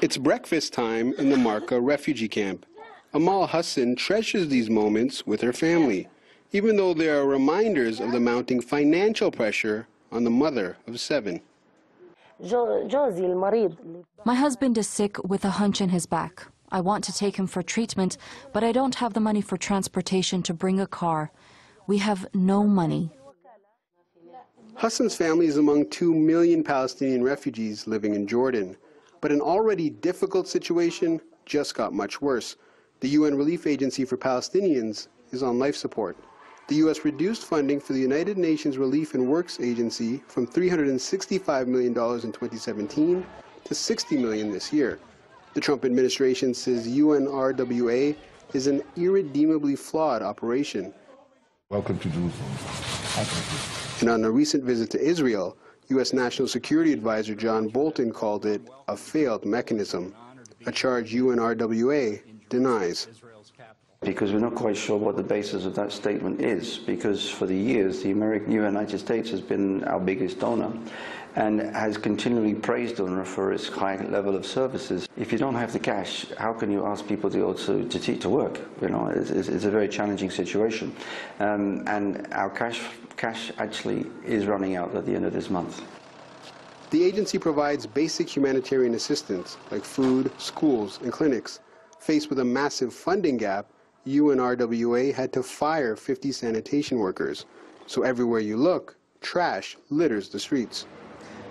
It's breakfast time in the Marka refugee camp. Amal Hassan treasures these moments with her family, even though there are reminders of the mounting financial pressure on the mother of 7. My husband is sick with a hunch in his back. I want to take him for treatment, but I don't have the money for transportation to bring a car. We have no money. Hassan's family is among 2 million Palestinian refugees living in Jordan. But an already difficult situation just got much worse. The UN Relief Agency for Palestinians is on life support. The U.S. reduced funding for the United Nations Relief and Works Agency from $365 million in 2017 to $60 million this year. The Trump administration says UNRWA is an irredeemably flawed operation. Welcome to Jerusalem. And on a recent visit to Israel, U.S. National Security Advisor John Bolton called it a failed mechanism, a charge UNRWA denies. Because we're not quite sure what the basis of that statement is, because for the years the United States has been our biggest donor and has continually praised UNRWA for its high level of services. If you don't have the cash, how can you ask people to work? You know, it's a very challenging situation. And our cash actually is running out at the end of this month. The agency provides basic humanitarian assistance like food, schools, and clinics. Faced with a massive funding gap, UNRWA had to fire 50 sanitation workers. So everywhere you look, trash litters the streets.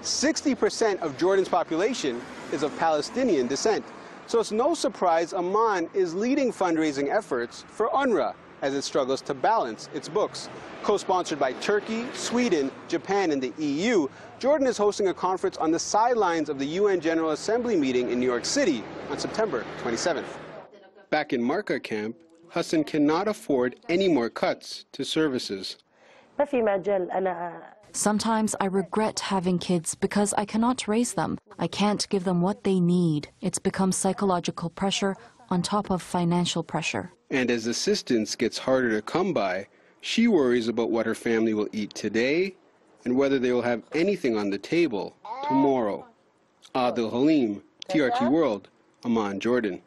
60% of Jordan's population is of Palestinian descent. So it's no surprise Amman is leading fundraising efforts for UNRWA as it struggles to balance its books. Co-sponsored by Turkey, Sweden, Japan, and the EU, Jordan is hosting a conference on the sidelines of the UN General Assembly meeting in New York City on September 27th. Back in Marka camp, Hassan cannot afford any more cuts to services. Sometimes I regret having kids because I cannot raise them. I can't give them what they need. It's become psychological pressure on top of financial pressure. And as assistance gets harder to come by, she worries about what her family will eat today and whether they will have anything on the table tomorrow. Aadel Haleem, TRT World, Amman, Jordan.